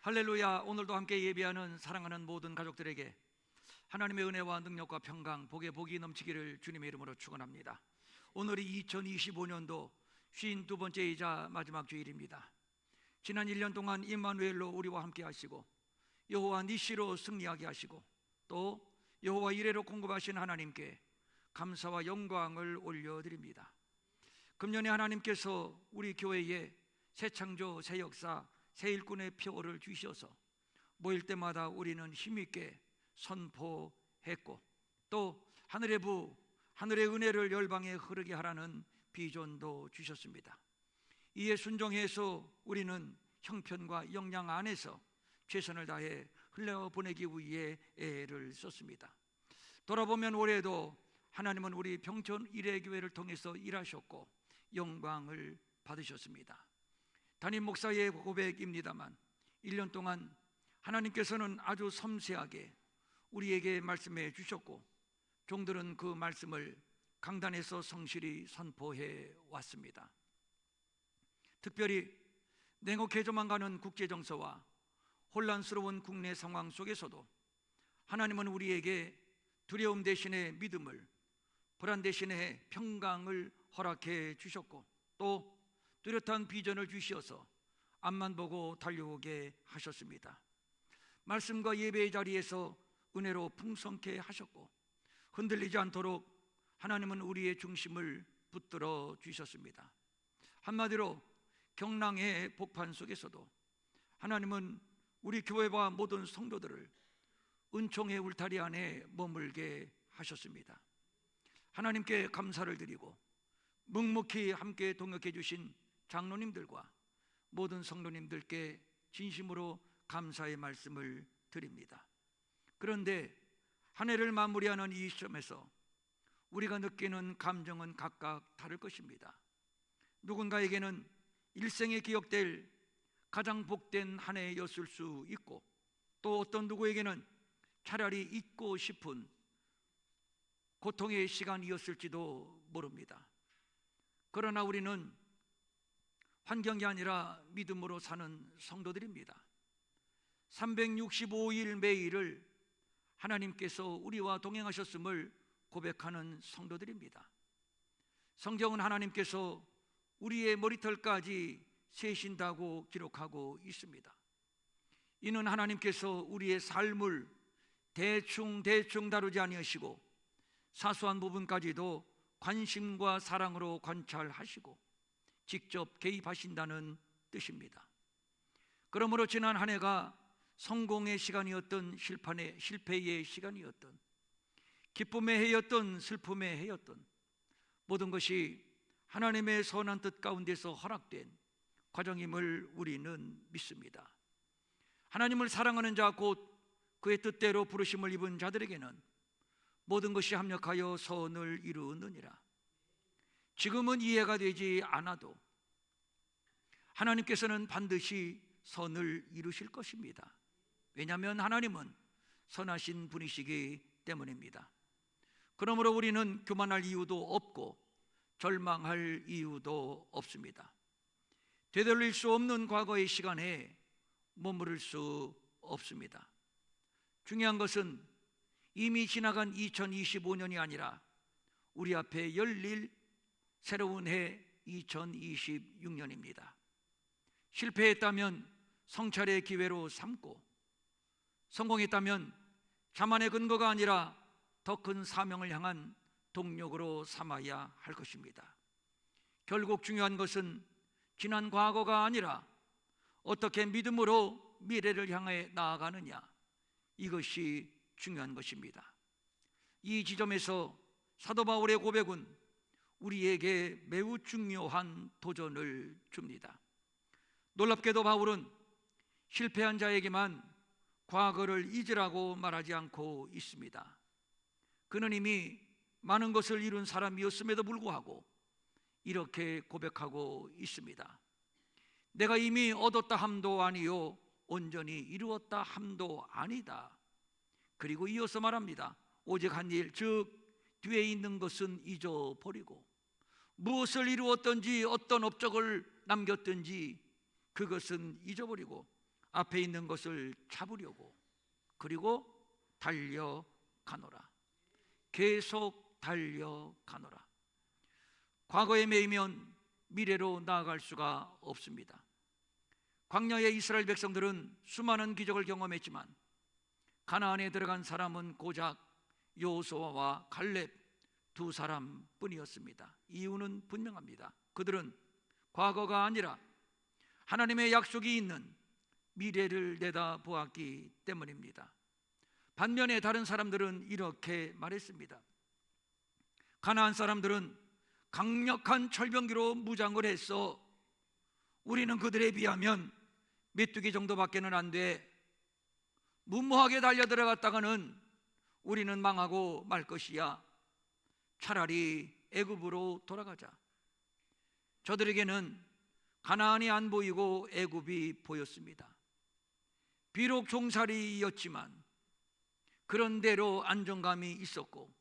할렐루야. 오늘도 함께 예배하는 사랑하는 모든 가족들에게 하나님의 은혜와 능력과 평강, 복의 복이 넘치기를 주님의 이름으로 축원합니다. 오늘이 2025년도 52번째이자 마지막 주일입니다. 지난 1년 동안 임마누엘로 우리와 함께 하시고 여호와 니시로 승리하게 하시고 또 여호와 이레로 공급하신 하나님께 감사와 영광을 올려드립니다. 금년에 하나님께서 우리 교회에 새 창조, 새 역사, 새 일꾼의 표를 주셔서 모일 때마다 우리는 힘있게 선포했고 또 하늘의 부, 하늘의 은혜를 열방에 흐르게 하라는 비전도 주셨습니다. 이에 순종해서 우리는 형편과 역량 안에서 최선을 다해 흘려보내기 위해 애를 썼습니다. 돌아보면 올해도 하나님은 우리 평촌 일회교회를 통해서 일하셨고 영광을 받으셨습니다. 담임 목사의 고백입니다만 1년 동안 하나님께서는 아주 섬세하게 우리에게 말씀해 주셨고 종들은 그 말씀을 강단에서 성실히 선포해 왔습니다. 특별히 냉혹해져만 가는 국제정서와 혼란스러운 국내 상황 속에서도 하나님은 우리에게 두려움 대신에 믿음을, 불안 대신에 평강을 허락해 주셨고 또 뚜렷한 비전을 주시어서 앞만 보고 달려오게 하셨습니다. 말씀과 예배의 자리에서 은혜로 풍성케 하셨고 흔들리지 않도록 하나님은 우리의 중심을 붙들어 주셨습니다. 한마디로 경랑의 복판 속에서도 하나님은 우리 교회와 모든 성도들을 은총의 울타리 안에 머물게 하셨습니다. 하나님께 감사를 드리고 묵묵히 함께 동역해 주신 장로님들과 모든 성도님들께 진심으로 감사의 말씀을 드립니다. 그런데 한 해를 마무리하는 이 시점에서 우리가 느끼는 감정은 각각 다를 것입니다. 누군가에게는 일생에 기억될 가장 복된 한 해였을 수 있고 또 어떤 누구에게는 차라리 잊고 싶은 고통의 시간이었을지도 모릅니다. 그러나 우리는 환경이 아니라 믿음으로 사는 성도들입니다. 365일 매일을 하나님께서 우리와 동행하셨음을 고백하는 성도들입니다. 성경은 하나님께서 우리의 머리털까지 세신다고 기록하고 있습니다. 이는 하나님께서 우리의 삶을 대충 다루지 아니하시고 사소한 부분까지도 관심과 사랑으로 관찰하시고 직접 개입하신다는 뜻입니다. 그러므로 지난 한 해가 성공의 시간이었던 실패의 시간이었던 기쁨의 해였던 슬픔의 해였던 모든 것이 하나님의 선한 뜻 가운데서 허락된 과정임을 우리는 믿습니다. 하나님을 사랑하는 자 곧 그의 뜻대로 부르심을 입은 자들에게는 모든 것이 합력하여 선을 이루느니라. 지금은 이해가 되지 않아도 하나님께서는 반드시 선을 이루실 것입니다. 왜냐하면 하나님은 선하신 분이시기 때문입니다. 그러므로 우리는 교만할 이유도 없고 절망할 이유도 없습니다. 되돌릴 수 없는 과거의 시간에 머무를 수 없습니다. 중요한 것은 이미 지나간 2025년이 아니라 우리 앞에 열릴 새로운 해 2026년입니다. 실패했다면 성찰의 기회로 삼고 성공했다면 자만의 근거가 아니라 더 큰 사명을 향한 동력으로 삼아야 할 것입니다. 결국 중요한 것은 지난 과거가 아니라 어떻게 믿음으로 미래를 향해 나아가느냐, 이것이 중요한 것입니다. 이 지점에서 사도 바울의 고백은 우리에게 매우 중요한 도전을 줍니다. 놀랍게도 바울은 실패한 자에게만 과거를 잊으라고 말하지 않고 있습니다. 그는 이미 많은 것을 이룬 사람이었음에도 불구하고 이렇게 고백하고 있습니다. 내가 이미 얻었다 함도 아니요 온전히 이루었다 함도 아니다. 그리고 이어서 말합니다. 오직 한 일, 즉 뒤에 있는 것은 잊어버리고 무엇을 이루었든지 어떤 업적을 남겼든지 그것은 잊어버리고 앞에 있는 것을 잡으려고, 그리고 달려가노라. 계속 달려가노라. 과거에 매이면 미래로 나아갈 수가 없습니다. 광야의 이스라엘 백성들은 수많은 기적을 경험했지만 가나안에 들어간 사람은 고작 여호수아와 갈렙 두 사람뿐이었습니다. 이유는 분명합니다. 그들은 과거가 아니라 하나님의 약속이 있는 미래를 내다보았기 때문입니다. 반면에 다른 사람들은 이렇게 말했습니다. 가나안 사람들은 강력한 철병기로 무장을 했어. 우리는 그들에 비하면 메뚜기 정도밖에는 안 돼. 무모하게 달려 들어갔다가는 우리는 망하고 말 것이야. 차라리 애굽으로 돌아가자. 저들에게는 가나안이 안 보이고 애굽이 보였습니다. 비록 종살이였지만 그런대로 안정감이 있었고,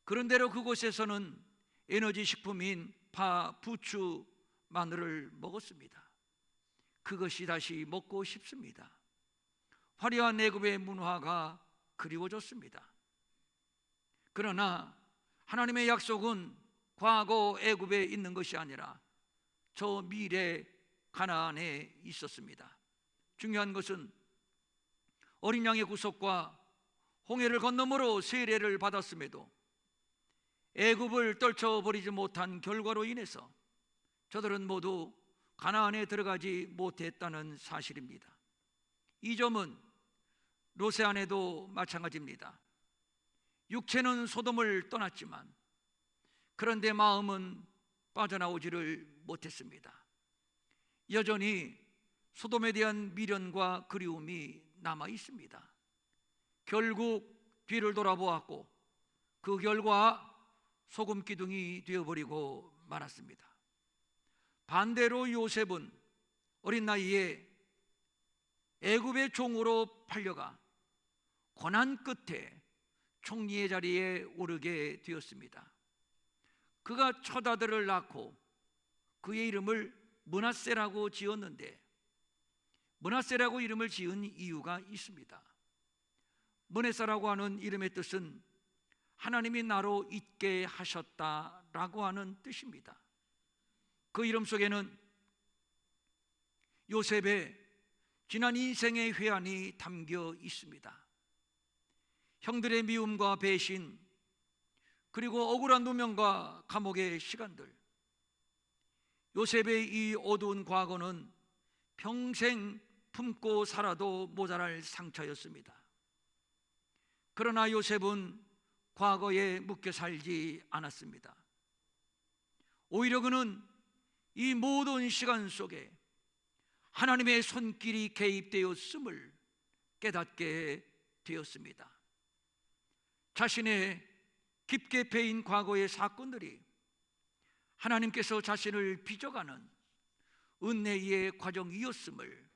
그런대로 그곳에서는 에너지 식품인 파, 부추, 마늘을 먹었습니다. 그것이 다시 먹고 싶습니다. 화려한 애굽의 문화가 그리워졌습니다. 그러나 하나님의 약속은 과거 애굽에 있는 것이 아니라 저 미래 가나안에 있었습니다. 중요한 것은 어린 양의 구속과 홍해를 건너므로 세례를 받았음에도 애굽을 떨쳐버리지 못한 결과로 인해서 저들은 모두 가나안에 들어가지 못했다는 사실입니다. 이 점은 롯의 아내도 마찬가지입니다. 육체는 소돔을 떠났지만 그런데 마음은 빠져나오지를 못했습니다. 여전히 소돔에 대한 미련과 그리움이 남아 있습니다. 결국 뒤를 돌아보았고 그 결과 소금 기둥이 되어버리고 말았습니다. 반대로 요셉은 어린 나이에 애굽의 종으로 팔려가 고난 끝에 총리의 자리에 오르게 되었습니다. 그가 첫 아들을 낳고 그의 이름을 므낫세라고 지었는데, 므낫세라고 이름을 지은 이유가 있습니다. 므낫세라고 하는 이름의 뜻은 하나님이 나로 있게 하셨다라고 하는 뜻입니다. 그 이름 속에는 요셉의 지난 인생의 회한이 담겨 있습니다. 형들의 미움과 배신, 그리고 억울한 누명과 감옥의 시간들, 요셉의 이 어두운 과거는 평생 품고 살아도 모자랄 상처였습니다. 그러나 요셉은 과거에 묶여 살지 않았습니다. 오히려 그는 이 모든 시간 속에 하나님의 손길이 개입되었음을 깨닫게 되었습니다. 자신의 깊게 패인 과거의 사건들이 하나님께서 자신을 빚어가는 은혜의 과정이었음을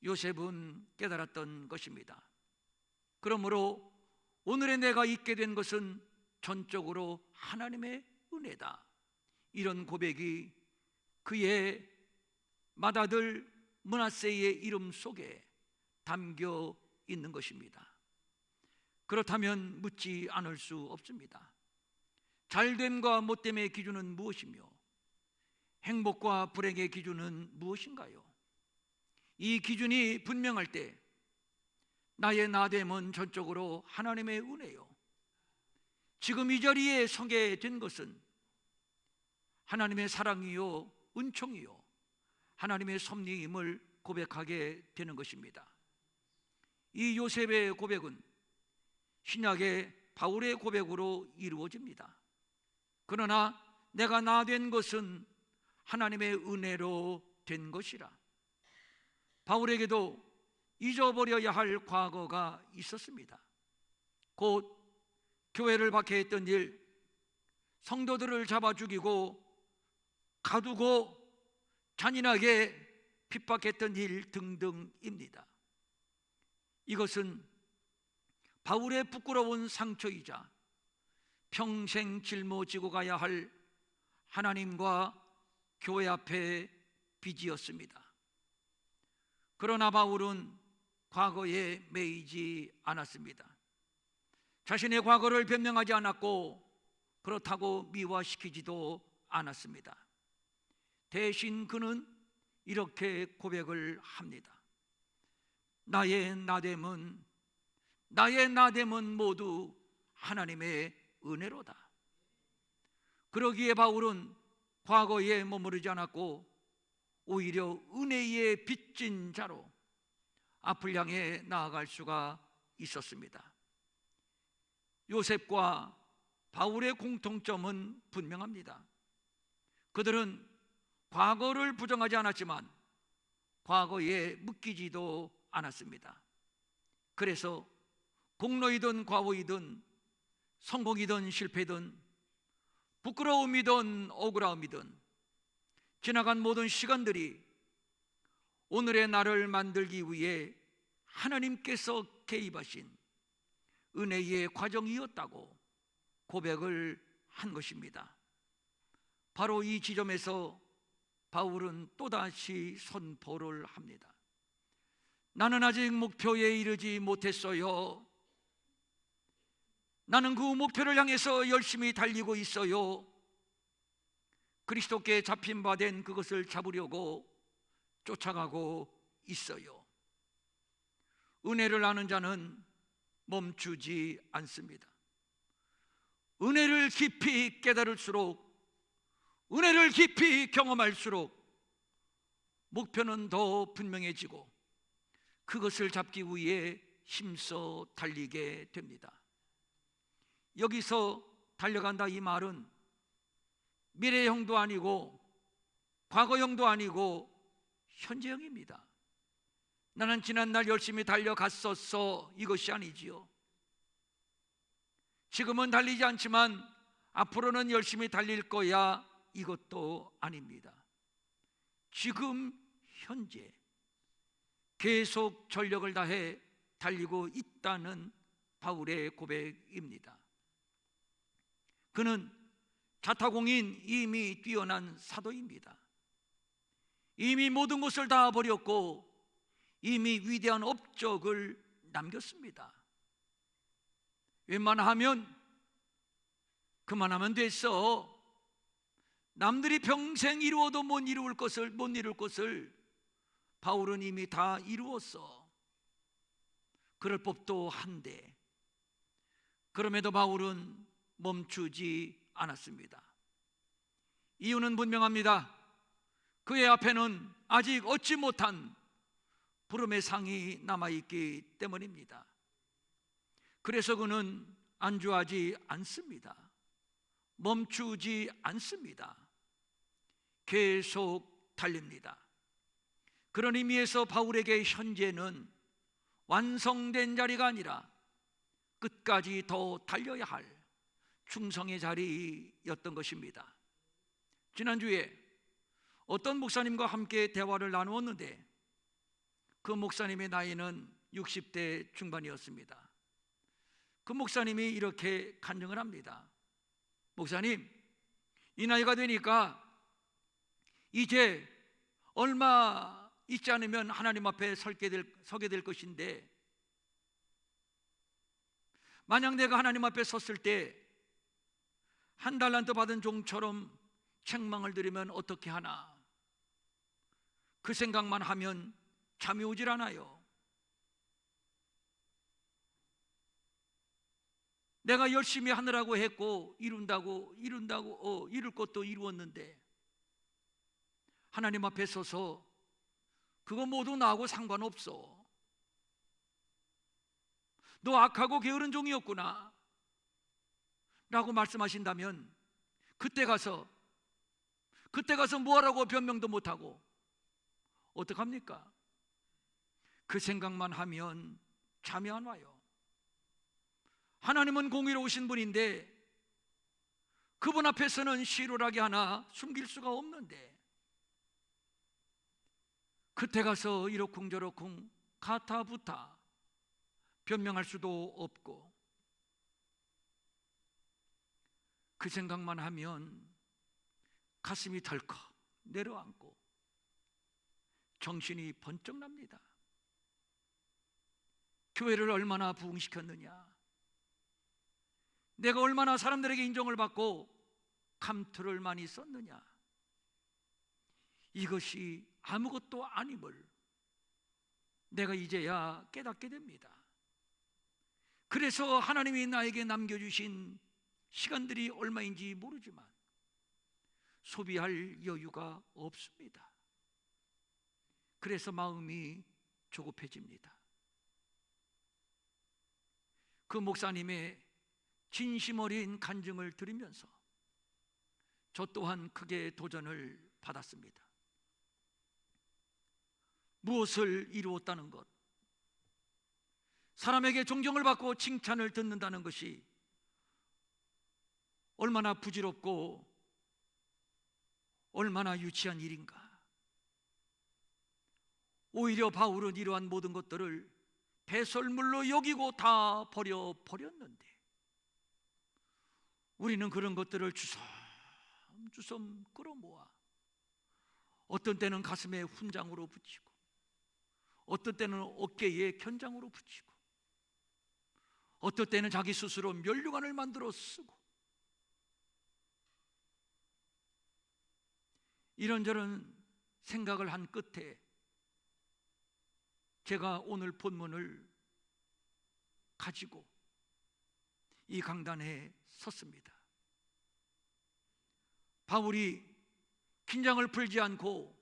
요셉은 깨달았던 것입니다. 그러므로 오늘의 내가 있게 된 것은 전적으로 하나님의 은혜다, 이런 고백이 그의 맏아들 므낫세의 이름 속에 담겨 있는 것입니다. 그렇다면 묻지 않을 수 없습니다. 잘됨과 못됨의 기준은 무엇이며 행복과 불행의 기준은 무엇인가요? 이 기준이 분명할 때 나의 나됨은 전적으로 하나님의 은혜요, 지금 이 자리에 서게 된 것은 하나님의 사랑이요 은총이요 하나님의 섭리임을 고백하게 되는 것입니다. 이 요셉의 고백은 신약의 바울의 고백으로 이루어집니다. 그러나 내가 나 된 것은 하나님의 은혜로 된 것이라. 바울에게도 잊어버려야 할 과거가 있었습니다. 곧 교회를 박해했던 일, 성도들을 잡아 죽이고 가두고 잔인하게 핍박했던 일 등등입니다. 이것은 바울의 부끄러운 상처이자 평생 짊어지고 가야 할 하나님과 교회 앞에 빚이었습니다. 그러나 바울은 과거에 매이지 않았습니다. 자신의 과거를 변명하지 않았고 그렇다고 미화시키지도 않았습니다. 대신 그는 이렇게 고백을 합니다. 나의 나됨은 모두 하나님의 은혜로다. 그러기에 바울은 과거에 머무르지 않았고 오히려 은혜에 빚진 자로 앞을 향해 나아갈 수가 있었습니다. 요셉과 바울의 공통점은 분명합니다. 그들은 과거를 부정하지 않았지만 과거에 묶이지도 않았습니다. 그래서 공로이든 과오이든 성공이든 실패든 부끄러움이든 억울함이든 지나간 모든 시간들이 오늘의 나를 만들기 위해 하나님께서 개입하신 은혜의 과정이었다고 고백을 한 것입니다. 바로 이 지점에서 바울은 또다시 선포를 합니다. 나는 아직 목표에 이르지 못했어요. 나는 그 목표를 향해서 열심히 달리고 있어요. 그리스도께 잡힌 바 된 그것을 잡으려고 쫓아가고 있어요. 은혜를 아는 자는 멈추지 않습니다. 은혜를 깊이 깨달을수록, 은혜를 깊이 경험할수록 목표는 더 분명해지고 그것을 잡기 위해 힘써 달리게 됩니다. 여기서 달려간다 이 말은 미래형도 아니고 과거형도 아니고 현재형입니다. 나는 지난날 열심히 달려갔었어, 이것이 아니지요. 지금은 달리지 않지만 앞으로는 열심히 달릴 거야, 이것도 아닙니다. 지금 현재 계속 전력을 다해 달리고 있다는 바울의 고백입니다. 그는 자타공인 이미 뛰어난 사도입니다. 이미 모든 것을 다 버렸고 이미 위대한 업적을 남겼습니다. 웬만하면 그만하면 됐어. 남들이 평생 이루어도 못 이룰 것을 바울은 이미 다 이루었어. 그럴 법도 한데 그럼에도 바울은 멈추지 않았습니다. 이유는 분명합니다. 그의 앞에는 아직 얻지 못한 부름의 상이 남아있기 때문입니다. 그래서 그는 안주하지 않습니다. 멈추지 않습니다. 계속 달립니다. 그런 의미에서 바울에게 현재는 완성된 자리가 아니라 끝까지 더 달려야 할 충성의 자리였던 것입니다. 지난주에 어떤 목사님과 함께 대화를 나누었는데 그 목사님의 나이는 60대 중반이었습니다. 그 목사님이 이렇게 간증을 합니다. 목사님, 이 나이가 되니까 이제 얼마 있지 않으면 하나님 앞에 서게 될 것인데 만약 내가 하나님 앞에 섰을 때 한 달란트 받은 종처럼 책망을 들으면 어떻게 하나, 그 생각만 하면 잠이 오질 않아요. 내가 열심히 하느라고 했고 이룰 것도 이루었는데 하나님 앞에 서서 그거 모두 나하고 상관없어. 너 악하고 게으른 종이었구나 라고 말씀하신다면 그때 가서 뭐하라고 변명도 못하고 어떡합니까? 그 생각만 하면 잠이 안 와요. 하나님은 공의로우신 분인데 그분 앞에서는 시루라기 하나 숨길 수가 없는데 그때 가서 이러쿵저러쿵 가타부타 변명할 수도 없고 그 생각만 하면 가슴이 덜컥 내려앉고 정신이 번쩍 납니다. 교회를 얼마나 부흥시켰느냐, 내가 얼마나 사람들에게 인정을 받고 감투를 많이 썼느냐, 이것이 아무것도 아님을 내가 이제야 깨닫게 됩니다. 그래서 하나님이 나에게 남겨주신 시간들이 얼마인지 모르지만 소비할 여유가 없습니다. 그래서 마음이 조급해집니다. 그 목사님의 진심 어린 간증을 들으면서 저 또한 크게 도전을 받았습니다. 무엇을 이루었다는 것, 사람에게 존경을 받고 칭찬을 듣는다는 것이 얼마나 부질없고 얼마나 유치한 일인가. 오히려 바울은 이러한 모든 것들을 배설물로 여기고 다 버렸는데 우리는 그런 것들을 주섬주섬 끌어모아 어떤 때는 가슴에 훈장으로 붙이고 어떤 때는 어깨에 견장으로 붙이고 어떤 때는 자기 스스로 면류관을 만들어 쓰고 이런저런 생각을 한 끝에 제가 오늘 본문을 가지고 이 강단에 섰습니다. 바울이 긴장을 풀지 않고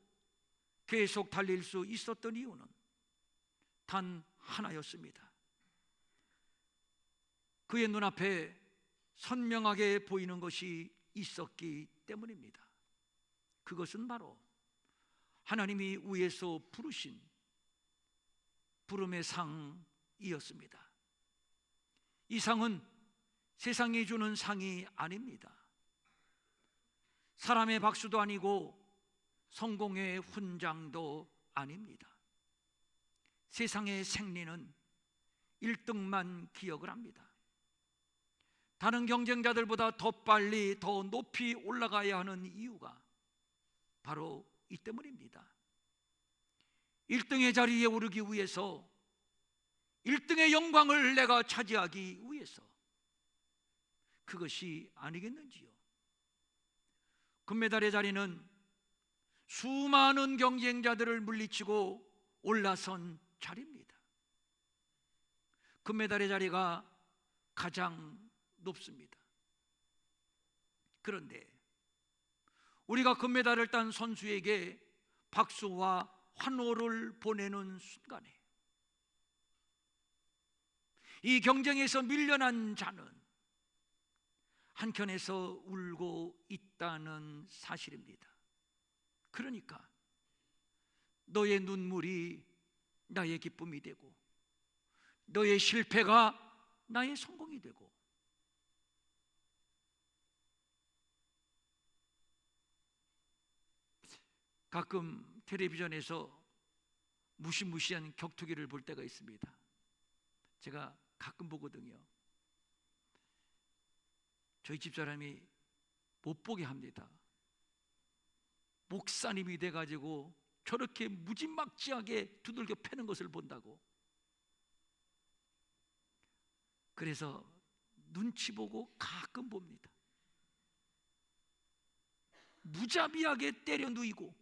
계속 달릴 수 있었던 이유는 단 하나였습니다. 그의 눈앞에 선명하게 보이는 것이 있었기 때문입니다. 그것은 바로 하나님이 위에서 부르신 부름의 상이었습니다. 이 상은 세상이 주는 상이 아닙니다. 사람의 박수도 아니고 성공의 훈장도 아닙니다. 세상의 생리는 1등만 기억을 합니다. 다른 경쟁자들보다 더 빨리 더 높이 올라가야 하는 이유가 바로 이 때문입니다. 1등의 자리에 오르기 위해서, 1등의 영광을 내가 차지하기 위해서, 그것이 아니겠는지요. 금메달의 자리는 수많은 경쟁자들을 물리치고 올라선 자리입니다. 금메달의 자리가 가장 높습니다. 그런데 우리가 금메달을 딴 선수에게 박수와 환호를 보내는 순간에 이 경쟁에서 밀려난 자는 한켠에서 울고 있다는 사실입니다. 그러니까 너의 눈물이 나의 기쁨이 되고 너의 실패가 나의 성공이 되고 가끔 텔레비전에서 무시무시한 격투기를 볼 때가 있습니다. 제가 가끔 보거든요. 저희 집사람이 못 보게 합니다. 목사님이 돼가지고 저렇게 무지막지하게 두들겨 패는 것을 본다고. 그래서 눈치 보고 가끔 봅니다. 무자비하게 때려 누이고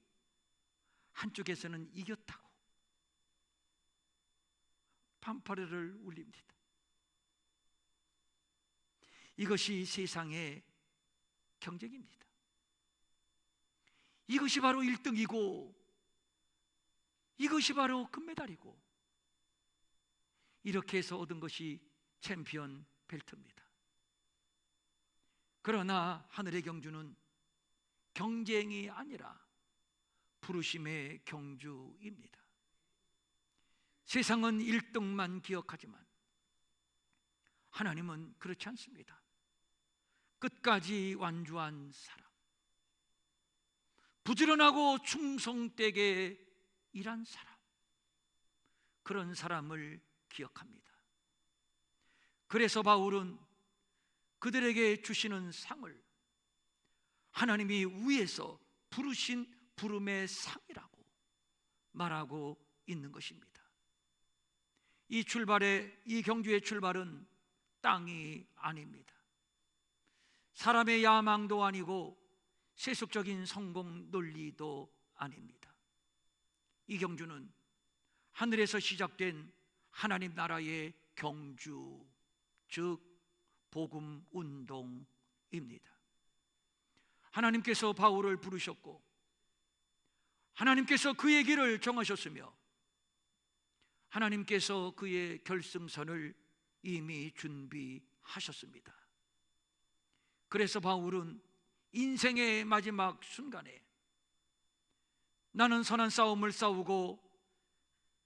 한쪽에서는 이겼다고 판파르를 울립니다. 이것이 세상의 경쟁입니다. 이것이 바로 1등이고 이것이 바로 금메달이고 이렇게 해서 얻은 것이 챔피언 벨트입니다. 그러나 하늘의 경주는 경쟁이 아니라 부르심의 경주입니다. 세상은 1등만 기억하지만 하나님은 그렇지 않습니다. 끝까지 완주한 사람, 부지런하고 충성되게 일한 사람, 그런 사람을 기억합니다. 그래서 바울은 그들에게 주시는 상을 하나님이 위에서 부르신 부름의 상이라고 말하고 있는 것입니다. 이 경주의 출발은 땅이 아닙니다. 사람의 야망도 아니고 세속적인 성공 논리도 아닙니다. 이 경주는 하늘에서 시작된 하나님 나라의 경주, 즉 복음 운동입니다. 하나님께서 바울을 부르셨고 하나님께서 그의 길을 정하셨으며 하나님께서 그의 결승선을 이미 준비하셨습니다. 그래서 바울은 인생의 마지막 순간에 나는 선한 싸움을 싸우고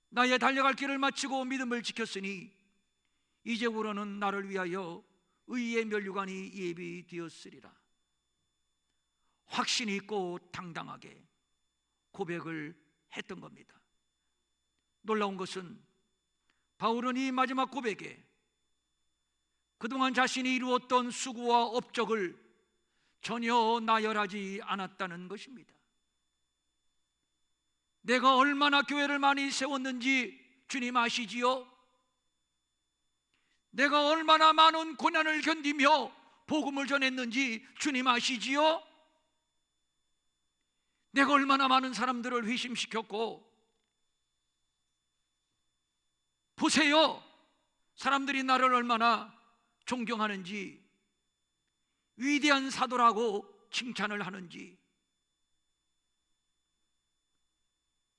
나의 달려갈 길을 마치고 믿음을 지켰으니 이제부로는 나를 위하여 의의 면류관이 예비되었으리라, 확신이 있고 당당하게 고백을 했던 겁니다. 놀라운 것은 바울은 이 마지막 고백에 그동안 자신이 이루었던 수고와 업적을 전혀 나열하지 않았다는 것입니다. 내가 얼마나 교회를 많이 세웠는지 주님 아시지요? 내가 얼마나 많은 고난을 견디며 복음을 전했는지 주님 아시지요? 내가 얼마나 많은 사람들을 회심시켰고, 보세요, 사람들이 나를 얼마나 존경하는지, 위대한 사도라고 칭찬을 하는지.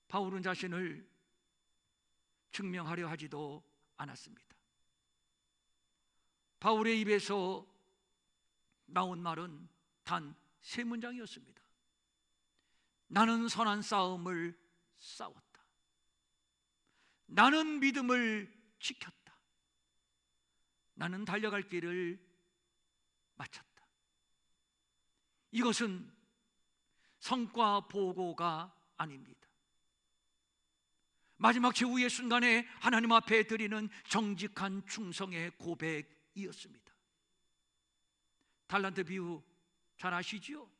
바울은 자신을 증명하려 하지도 않았습니다. 바울의 입에서 나온 말은 단 3문장이었습니다. 나는 선한 싸움을 싸웠다. 나는 믿음을 지켰다. 나는 달려갈 길을 마쳤다. 이것은 성과 보고가 아닙니다. 마지막 최후의 순간에 하나님 앞에 드리는 정직한 충성의 고백이었습니다. 달란트 비유 잘 아시죠?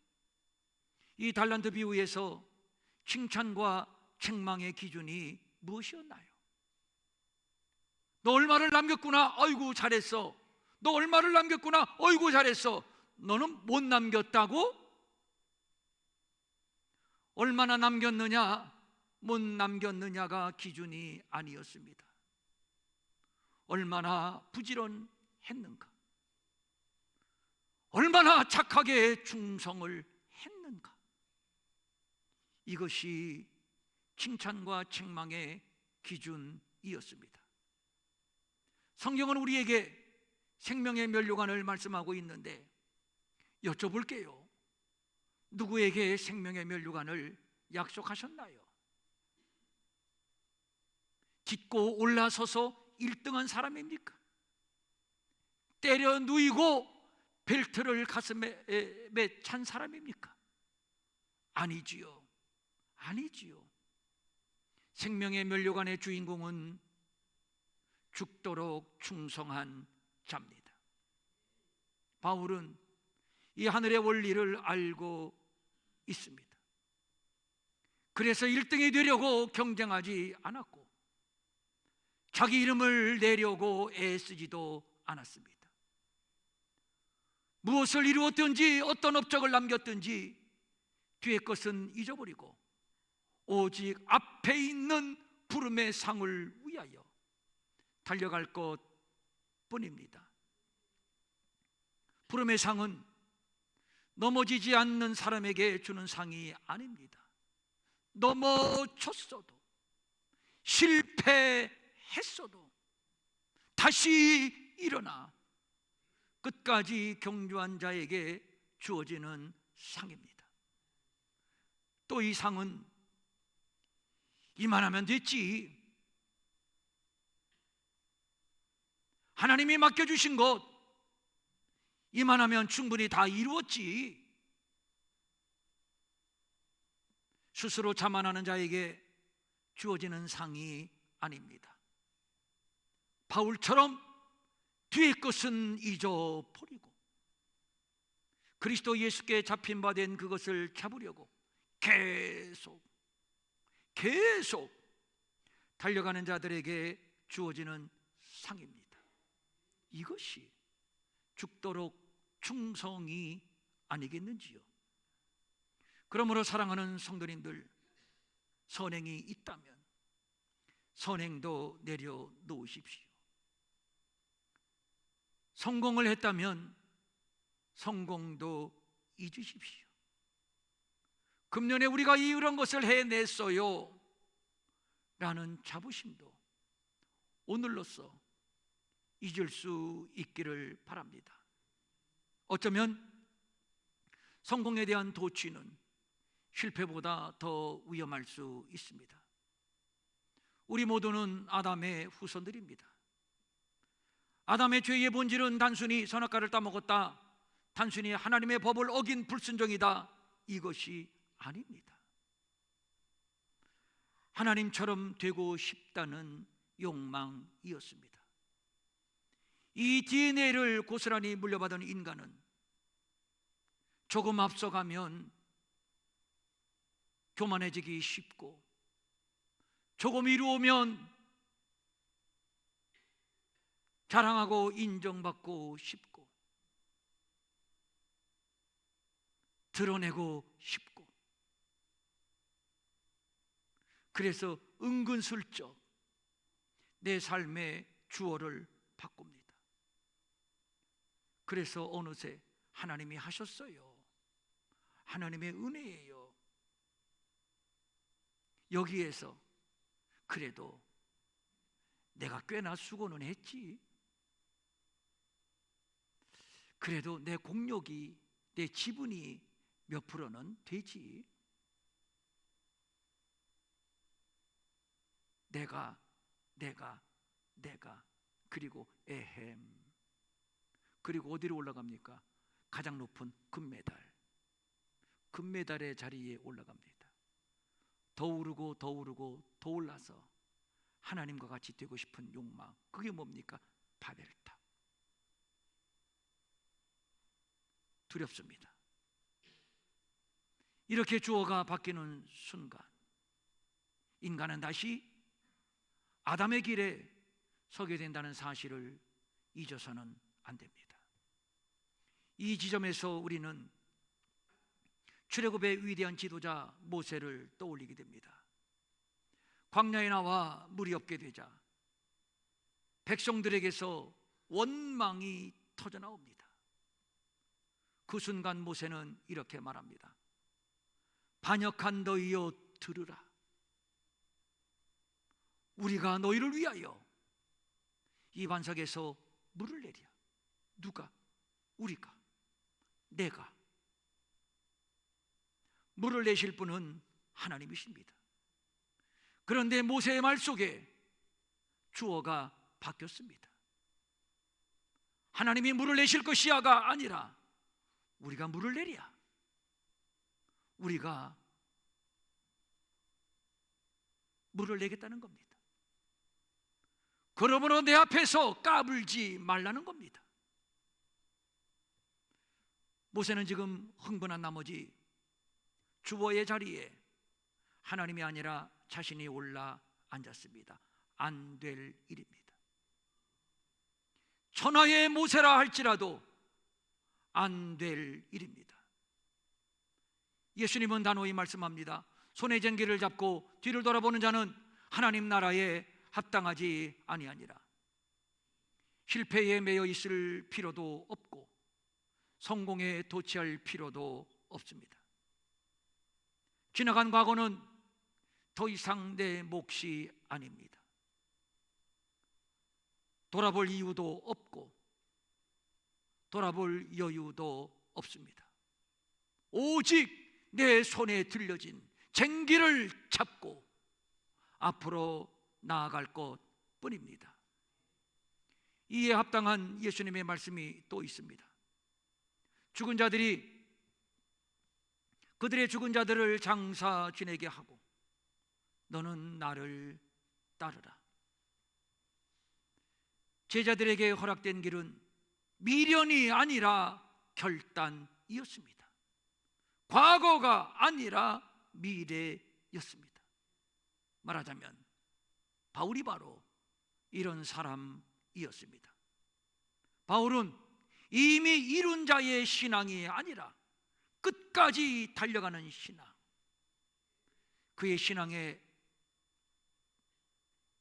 이 달란트 비유에서 칭찬과 책망의 기준이 무엇이었나요? 너 얼마를 남겼구나, 어이구 잘했어. 너 얼마를 남겼구나, 어이구 잘했어. 너는 못 남겼다고? 얼마나 남겼느냐, 못 남겼느냐가 기준이 아니었습니다. 얼마나 부지런했는가, 얼마나 착하게 충성을 했는가, 이것이 칭찬과 책망의 기준이었습니다. 성경은 우리에게 생명의 면류관을 말씀하고 있는데 여쭤볼게요. 누구에게 생명의 면류관을 약속하셨나요? 딛고 올라서서 1등한 사람입니까? 때려 누이고 벨트를 가슴에 찬 사람입니까? 아니지요. 아니지요. 생명의 면류관의 주인공은 죽도록 충성한 자입니다. 바울은 이 하늘의 원리를 알고 있습니다. 그래서 1등이 되려고 경쟁하지 않았고 자기 이름을 내려고 애쓰지도 않았습니다. 무엇을 이루었든지 어떤 업적을 남겼든지 뒤의 것은 잊어버리고 오직 앞에 있는 부름의 상을 위하여 달려갈 것 뿐입니다. 부름의 상은 넘어지지 않는 사람에게 주는 상이 아닙니다. 넘어졌어도 실패했어도 다시 일어나 끝까지 경주한 자에게 주어지는 상입니다. 또 이 상은 이만하면 됐지, 하나님이 맡겨주신 것 이만하면 충분히 다 이루었지, 스스로 자만하는 자에게 주어지는 상이 아닙니다. 바울처럼 뒤의 것은 잊어버리고 그리스도 예수께 잡힌 바 된 그것을 잡으려고 계속 달려가는 자들에게 주어지는 상입니다. 이것이 죽도록 충성이 아니겠는지요? 그러므로 사랑하는 성도님들, 선행이 있다면 선행도 내려놓으십시오. 성공을 했다면 성공도 잊으십시오. 금년에 우리가 이런 것을 해냈어요 라는 자부심도 오늘로써 잊을 수 있기를 바랍니다. 어쩌면 성공에 대한 도취는 실패보다 더 위험할 수 있습니다. 우리 모두는 아담의 후손들입니다. 아담의 죄의 본질은 단순히 선악과를 따먹었다, 단순히 하나님의 법을 어긴 불순종이다, 이것이 아닙니다. 하나님처럼 되고 싶다는 욕망이었습니다. 이 DNA를 고스란히 물려받은 인간은 조금 앞서가면 교만해지기 쉽고, 조금 이루어면 자랑하고 인정받고 싶고, 드러내고 싶고, 그래서 은근슬쩍 내 삶의 주어를 바꿉니다. 그래서 어느새 하나님이 하셨어요, 하나님의 은혜예요, 여기에서 그래도 내가 꽤나 수고는 했지, 그래도 내 공력이, 내 지분이 몇 프로는 되지, 내가 그리고 에헴, 그리고 어디로 올라갑니까? 가장 높은 금메달의 자리에 올라갑니다. 더 오르고 더 오르고 더 올라서 하나님과 같이 되고 싶은 욕망, 그게 뭡니까? 바벨탑. 두렵습니다. 이렇게 주어가 바뀌는 순간 인간은 다시 아담의 길에 서게 된다는 사실을 잊어서는 안 됩니다. 이 지점에서 우리는 출애굽의 위대한 지도자 모세를 떠올리게 됩니다. 광야에 나와 물이 없게 되자 백성들에게서 원망이 터져나옵니다. 그 순간 모세는 이렇게 말합니다. 반역한 너희여 들으라. 우리가 너희를 위하여 이 반석에서 물을 내랴. 누가? 우리가, 내가. 물을 내실 분은 하나님이십니다. 그런데 모세의 말 속에 주어가 바뀌었습니다. 하나님이 물을 내실 것이야가 아니라 우리가 물을 내랴. 우리가 물을 내겠다는 겁니다. 그러므로 내 앞에서 까불지 말라는 겁니다. 모세는 지금 흥분한 나머지 주어의 자리에 하나님이 아니라 자신이 올라 앉았습니다. 안 될 일입니다. 천하의 모세라 할지라도 안 될 일입니다. 예수님은 단호히 말씀합니다. 손에 쟁기를 잡고 뒤를 돌아보는 자는 하나님 나라에 합당하지 아니하니라. 실패에 매여 있을 필요도 없고 성공에 도취할 필요도 없습니다. 지나간 과거는 더 이상 내 몫이 아닙니다. 돌아볼 이유도 없고 돌아볼 여유도 없습니다. 오직 내 손에 들려진 쟁기를 잡고 앞으로 나아갈 것 뿐입니다. 이에 합당한 예수님의 말씀이 또 있습니다. 죽은 자들이 그들의 죽은 자들을 장사 지내게 하고 너는 나를 따르라. 제자들에게 허락된 길은 미련이 아니라 결단이었습니다. 과거가 아니라 미래였습니다. 말하자면 바울이 바로 이런 사람이었습니다. 바울은 이미 이룬 자의 신앙이 아니라 끝까지 달려가는 신앙, 그의 신앙의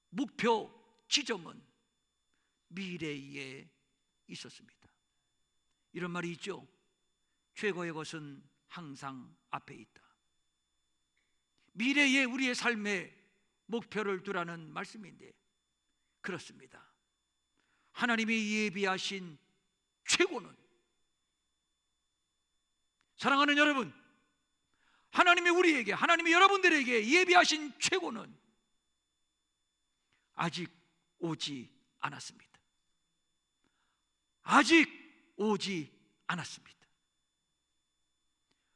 목표 지점은 미래에 있었습니다. 이런 말이 있죠. 최고의 것은 항상 앞에 있다. 미래에 우리의 삶의 목표를 두라는 말씀인데, 그렇습니다. 하나님이 예비하신 최고는, 사랑하는 여러분, 하나님이 우리에게, 하나님이 여러분들에게 예비하신 최고는 아직 오지 않았습니다. 아직 오지 않았습니다.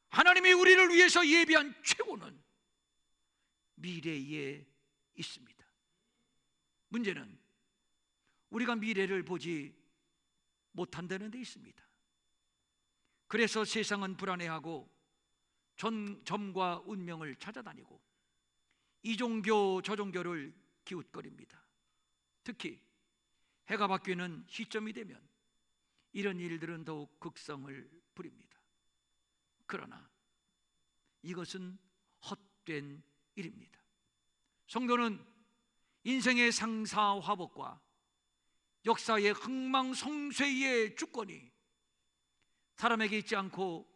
하나님이 우리를 위해서 예비한 최고는 미래에 있습니다. 문제는 우리가 미래를 보지 못한다는 데 있습니다. 그래서 세상은 불안해하고 점과 운명을 찾아다니고 이 종교 저 종교를 기웃거립니다. 특히 해가 바뀌는 시점이 되면 이런 일들은 더욱 극성을 부립니다. 그러나 이것은 헛된 일입니다. 성도는 인생의 상사화복과 역사의 흥망성쇠의 주권이 사람에게 있지 않고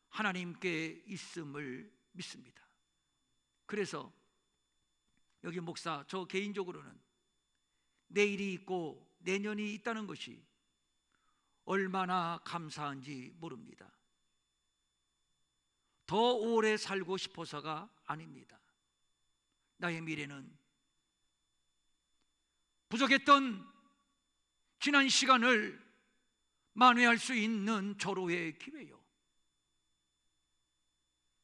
하나님께 있음을 믿습니다. 그래서 여기 목사, 저 개인적으로는 내일이 있고 내년이 있다는 것이 얼마나 감사한지 모릅니다. 더 오래 살고 싶어서가 아닙니다. 나의 미래는 부족했던 지난 시간을 만회할 수 있는 절호의 기회요.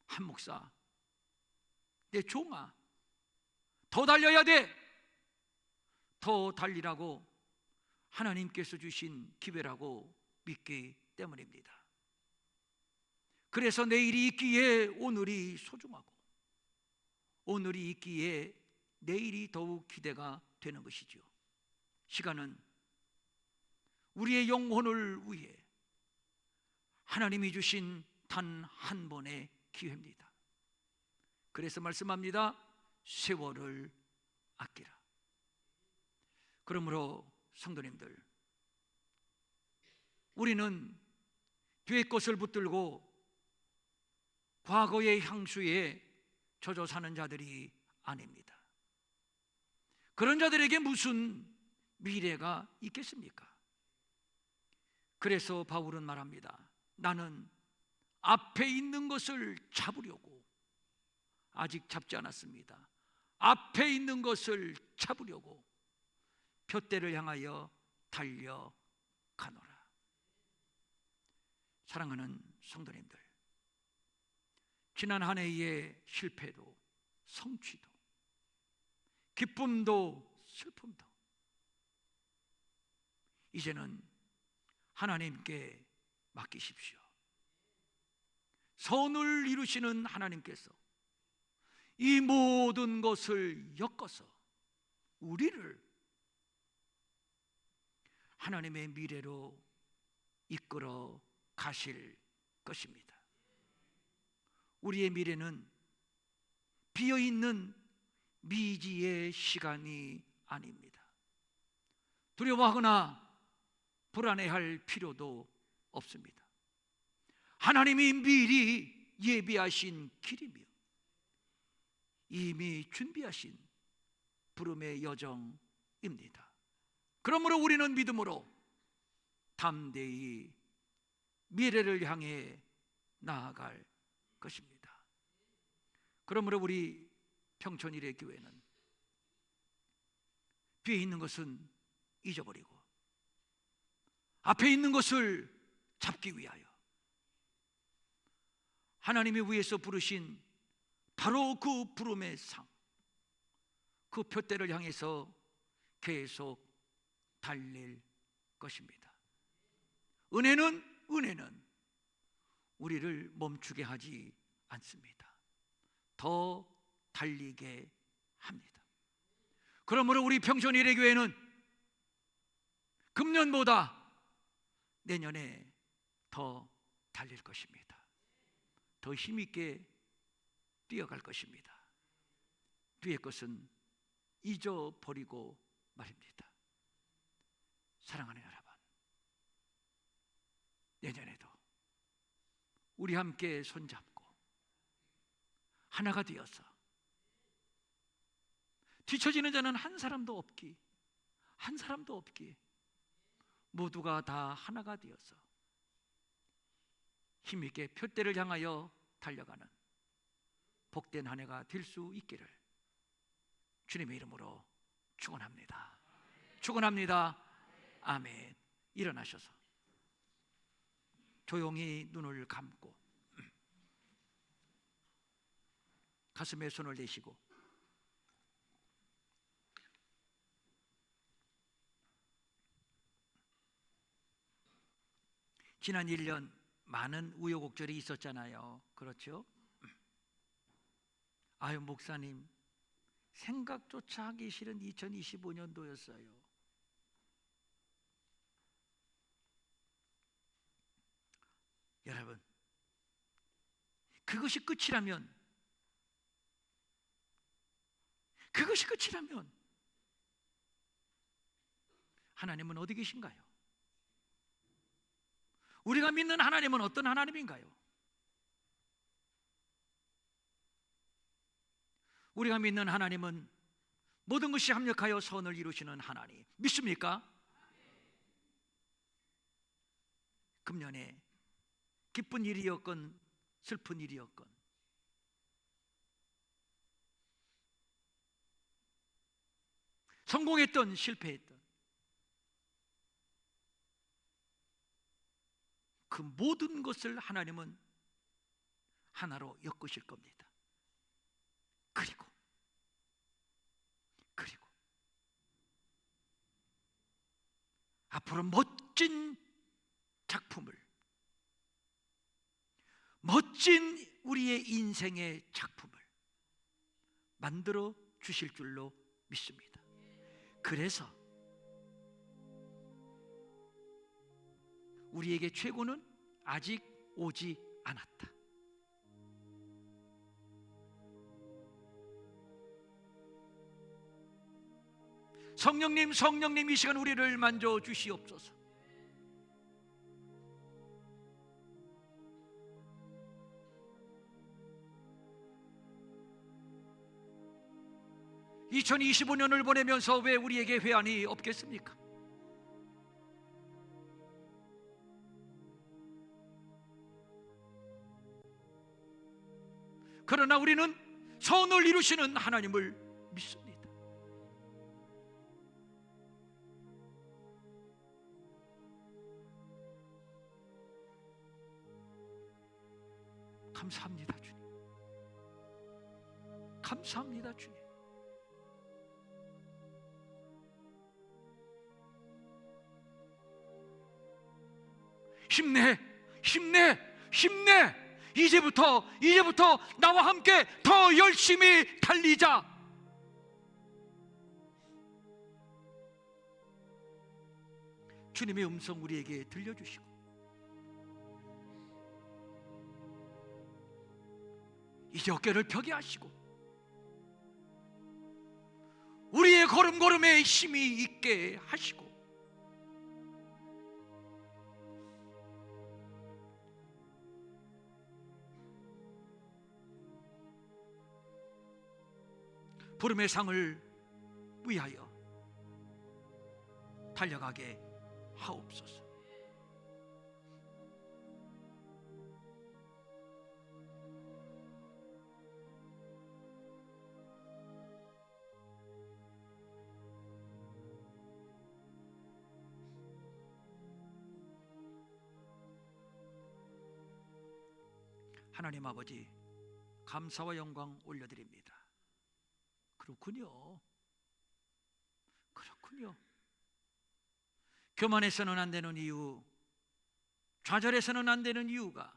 한 목사, 내 종아, 더 달려야 돼. 더 달리라고 하나님께서 주신 기회라고 믿기 때문입니다. 그래서 내일이 있기에 오늘이 소중하고 오늘이 있기에 내일이 더욱 기대가 되는 것이죠. 시간은 우리의 영혼을 위해 하나님이 주신 단 한 번의 기회입니다. 그래서 말씀합니다. 세월을 아끼라. 그러므로 성도님들, 우리는 뒤의 것을 붙들고 과거의 향수에 젖어 사는 자들이 아닙니다. 그런 자들에게 무슨 미래가 있겠습니까? 그래서 바울은 말합니다. 나는 앞에 있는 것을 잡으려고 아직 잡지 않았습니다. 앞에 있는 것을 잡으려고 푯대를 향하여 달려가노라. 사랑하는 성도님들, 지난 한 해의 실패도 성취도 기쁨도 슬픔도 이제는 하나님께 맡기십시오. 선을 이루시는 하나님께서 이 모든 것을 엮어서 우리를 하나님의 미래로 이끌어 가실 것입니다. 우리의 미래는 비어있는 미지의 시간이 아닙니다. 두려워하거나 불안해할 필요도 없습니다. 하나님이 미리 예비하신 길이며 이미 준비하신 부름의 여정입니다. 그러므로 우리는 믿음으로 담대히 미래를 향해 나아갈 것입니다. 그러므로 우리 평촌일의 교회는 뒤에 있는 것은 잊어버리고 앞에 있는 것을 잡기 위하여 하나님이 위에서 부르신 바로 그 부름의 상, 그 푯대를 향해서 계속 달릴 것입니다. 은혜는 우리를 멈추게 하지 않습니다. 더 달리게 합니다. 그러므로 우리 평촌일회교회는 금년보다 내년에 더 달릴 것입니다. 더 힘있게 뛰어갈 것입니다. 뒤의 것은 잊어버리고 말입니다. 사랑하는 여러분, 내년에도 우리 함께 손잡고 하나가 되어서 뒤처지는 자는 한 사람도 없기, 한 사람도 없기, 모두가 다 하나가 되어서 힘있게 표대를 향하여 달려가는 복된 한 해가 될 수 있기를 주님의 이름으로 축원합니다. 축원합니다. 아멘. 일어나셔서 조용히 눈을 감고 가슴에 손을 대시고 지난 1년 많은 우여곡절이 있었잖아요. 그렇죠? 아유, 목사님, 생각조차 하기 싫은 2025년도였어요. 여러분, 그것이 끝이라면 하나님은 어디 계신가요? 우리가 믿는 하나님은 어떤 하나님인가요? 우리가 믿는 하나님은 모든 것이 합력하여 선을 이루시는 하나님, 믿습니까? 금년에 기쁜 일이었건 슬픈 일이었건 성공했던 실패했던 그 모든 것을 하나님은 하나로 엮으실 겁니다. 그리고 앞으로 멋진 작품을, 멋진 우리의 인생의 작품을 만들어 주실 줄로 믿습니다. 그래서 우리에게 최고는 아직 오지 않았다. 성령님 이 시간 우리를 만져 주시옵소서. (2025년을) 보내면서 왜 우리에게 회한이 없겠습니까? 그러나 우리는 선을 이루시는 하나님을 믿습니다. 감사합니다, 주님. 감사합니다, 주님. 힘내. 이제부터 나와 함께 더 열심히 달리자. 주님의 음성 우리에게 들려주시고 이제 어깨를 펴게 하시고 우리의 걸음걸음에 힘이 있게 하시고 부름의 상을 위하여 달려가게 하옵소서. 하나님 아버지, 감사와 영광 올려드립니다. 그렇군요. 교만해서는 안 되는 이유, 좌절해서는 안 되는 이유가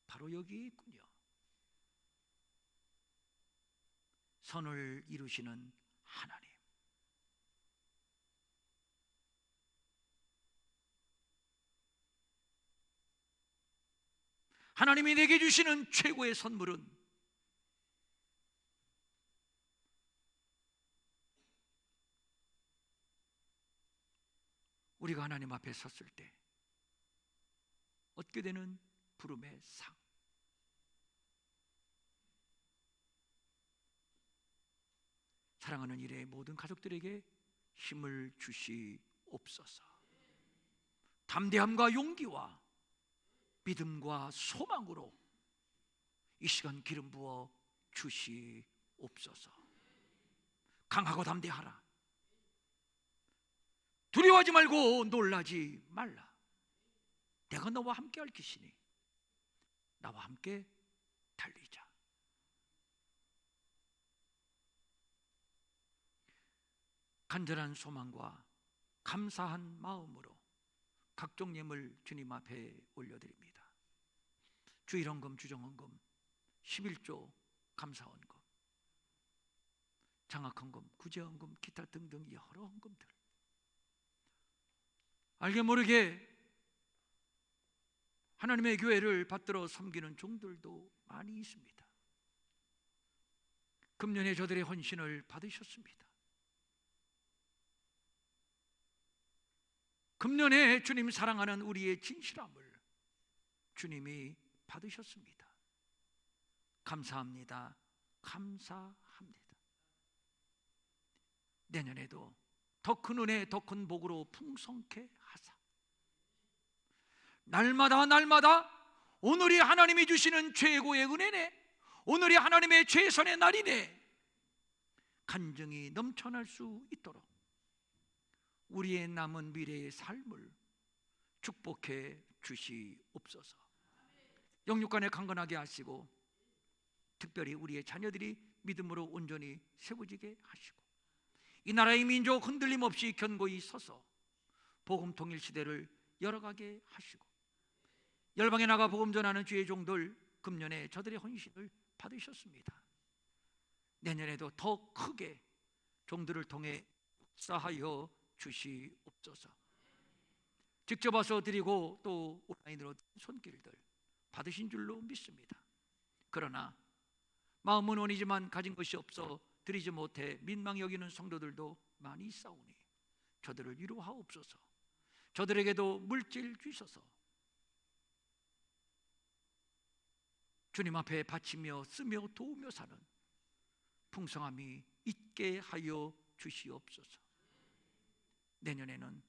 바로 여기 있군요. 선을 이루시는 하나님. 하나님이 내게 주시는 최고의 선물은 우리가 하나님 앞에 섰을 때 얻게 되는 부름의 상. 사랑하는 일의 모든 가족들에게 힘을 주시옵소서. 담대함과 용기와 믿음과 소망으로 이 시간 기름 부어 주시옵소서. 강하고 담대하라. 두려워하지 말고 놀라지 말라. 내가 너와 함께 할 것이니 나와 함께 달리자. 간절한 소망과 감사한 마음으로 각종 예물 주님 앞에 올려드립니다. 주일헌금, 주정헌금, 11조 감사헌금, 장학헌금, 구제헌금, 기타 등등 여러 헌금들, 알게 모르게 하나님의 교회를 받들어 섬기는 종들도 많이 있습니다. 금년에 저들의 헌신을 받으셨습니다. 금년에 주님 사랑하는 우리의 진실함을 주님이 받으셨습니다. 감사합니다. 감사합니다. 내년에도 더 큰 은혜, 더 큰 복으로 풍성케 하사 날마다 오늘이 하나님이 주시는 최고의 은혜네, 오늘이 하나님의 최선의 날이네, 간증이 넘쳐날 수 있도록 우리의 남은 미래의 삶을 축복해 주시옵소서. 영육간에 강건하게 하시고 특별히 우리의 자녀들이 믿음으로 온전히 세워지게 하시고 이 나라의 민족 흔들림 없이 견고히 서서 복음 통일 시대를 열어가게 하시고 열방에 나가 복음 전하는 주의 종들, 금년에 저들의 헌신을 받으셨습니다. 내년에도 더 크게 종들을 통해 역사하여 주시옵소서. 직접 와서 드리고 또 온라인으로 손길들 받으신 줄로 믿습니다. 그러나 마음은 원이지만 가진 것이 없어 드리지 못해 민망히 여기는 성도들도 많이 있사오니 저들을 위로하옵소서. 저들에게도 물질 주셔서 주님 앞에 바치며 쓰며 도우며 사는 풍성함이 있게 하여 주시옵소서. 내년에는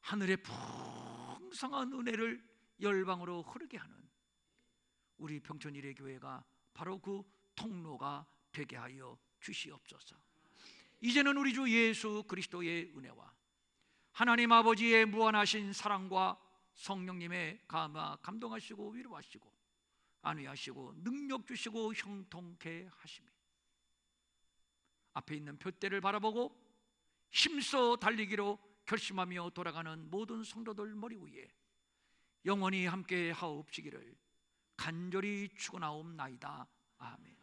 하늘의 풍성한 은혜를 열방으로 흐르게 하는 우리 평촌 일회교회가 바로 그 통로가 되게 하여 주시옵소서. 이제는 우리 주 예수 그리스도의 은혜와 하나님 아버지의 무한하신 사랑과 성령님의 감동하시고 위로하시고 안위하시고 능력 주시고 형통케 하시며 앞에 있는 표대를 바라보고 힘써 달리기로 결심하며 돌아가는 모든 성도들 머리 위에 영원히 함께 하옵시기를 간절히 축원하옵나이다. 아멘.